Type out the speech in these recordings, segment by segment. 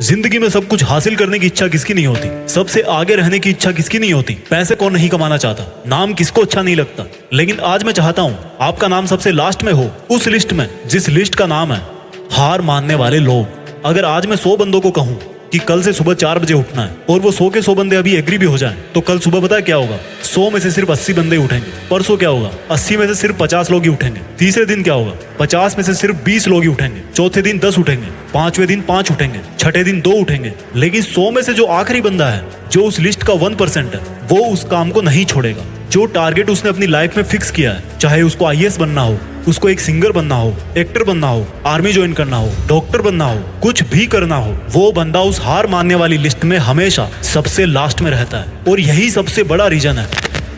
जिंदगी में सब कुछ हासिल करने की इच्छा किसकी नहीं होती? सबसे आगे रहने की इच्छा किसकी नहीं होती? पैसे कौन नहीं कमाना चाहता? नाम किसको अच्छा नहीं लगता? लेकिन आज मैं चाहता हूँ आपका नाम सबसे लास्ट में हो, उस लिस्ट में जिस लिस्ट का नाम है हार मानने वाले लोग। अगर आज मैं 100 बंदों को कहूँ कि कल से सुबह 4 बजे उठना है और वो 100 के 100 बंदे अभी एग्री भी हो जाएं, तो कल सुबह पता है क्या होगा? 100 में से सिर्फ 80 बंदे उठेंगे। परसों क्या होगा? 80 में से सिर्फ 50 लोग ही उठेंगे। तीसरे दिन क्या होगा? 50 में से सिर्फ 20 लोग ही उठेंगे। चौथे दिन 10 उठेंगे। पांचवें दिन 5 उठेंगे। छठे दिन 2 उठेंगे। लेकिन 100 में से जो आखिरी बंदा है, जो उस लिस्ट का 1% है, वो उस काम को नहीं छोड़ेगा। जो टारगेट उसने अपनी लाइफ में फिक्स किया है, चाहे उसको आईएएस बनना हो, उसको एक सिंगर बनना हो, एक्टर बनना हो, आर्मी ज्वाइन करना हो, डॉक्टर बनना हो, कुछ भी करना हो, वो बंदा उस हार मानने वाली लिस्ट में हमेशा सबसे लास्ट में रहता है। और यही सबसे बड़ा रीजन है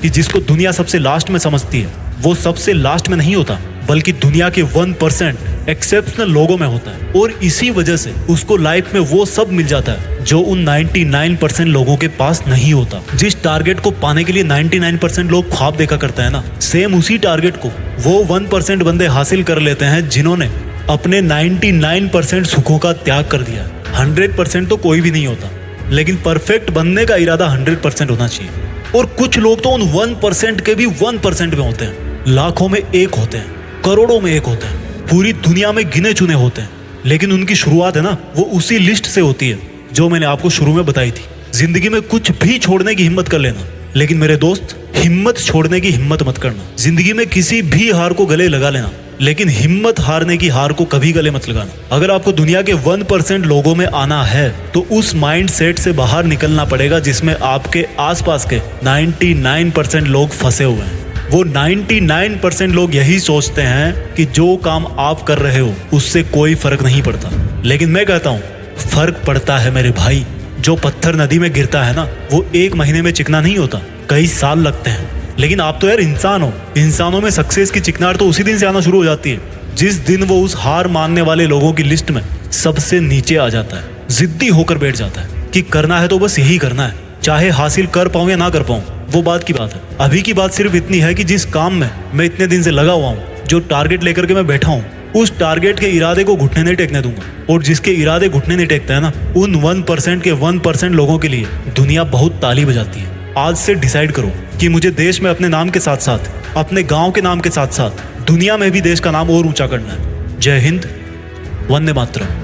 कि जिसको दुनिया सबसे लास्ट में समझती है, वो सबसे लास्ट में नहीं होता, बल्कि दुनिया के 1% एक्सेप्शनल लोगों में होता है। और इसी वजह से उसको लाइफ में वो सब मिल जाता है जो उन 99% लोगों के पास नहीं होता। जिस टारगेट को पाने के लिए 99% लोग ख्वाब देखा करते हैं ना, सेम उसी टारगेट को वो 1% बंदे हासिल कर लेते हैं जिन्होंने अपने 99% सुखों का त्याग कर दिया। 100% तो कोई भी नहीं होता, लेकिन परफेक्ट बनने का इरादा 100% होना चाहिए। और कुछ लोग तो उन 1% के भी 1% में होते हैं, लाखों में एक होते हैं, करोड़ों में एक होते हैं, पूरी दुनिया में गिने चुने होते हैं। लेकिन उनकी शुरुआत है ना, वो उसी लिस्ट से होती है जो मैंने आपको शुरू में बताई थी। जिंदगी में कुछ भी छोड़ने की हिम्मत कर लेना, लेकिन मेरे दोस्त, हिम्मत छोड़ने की हिम्मत मत करना। जिंदगी में किसी भी हार को गले लगा लेना, लेकिन हिम्मत हारने की हार को कभी गले मत लगाना। अगर आपको दुनिया के 1% लोगों में आना है, तो उस माइंड सेट से बाहर निकलना पड़ेगा जिसमें आपके आसपास के 99% लोग फंसे हुए हैं। वो 99% लोग यही सोचते हैं कि जो काम आप कर रहे हो उससे कोई फर्क नहीं पड़ता। लेकिन मैं कहता हूँ फर्क पड़ता है मेरे भाई। जो पत्थर नदी में गिरता है ना, वो 1 महीने में चिकना नहीं होता, कई साल लगते हैं। लेकिन आप तो यार इंसान हो, इंसानों में सक्सेस की चिकनार तो उसी दिन से आना शुरू हो जाती है जिस दिन वो उस हार मानने वाले लोगों की लिस्ट में सबसे नीचे आ जाता है, जिद्दी होकर बैठ जाता है कि करना है तो बस यही करना है, चाहे हासिल कर पाऊं या ना कर पाऊं, वो बात की बात है। अभी की बात सिर्फ इतनी है कि जिस काम में मैं इतने दिन से लगा हुआ हूँ, जो टारगेट लेकर के मैं बैठा हूँ, उस टारगेट के इरादे को घुटने नहीं टेकने दूंगा। और जिसके इरादे घुटने नहीं टेकते हैं ना, उन 1% के 1% लोगों के लिए दुनिया बहुत ताली बजाती है। आज से डिसाइड करो कि मुझे देश में अपने नाम के साथ साथ, अपने गांव के नाम के साथ साथ दुनिया में भी देश का नाम और ऊंचा करना है। जय हिंद, वंदे मातरम।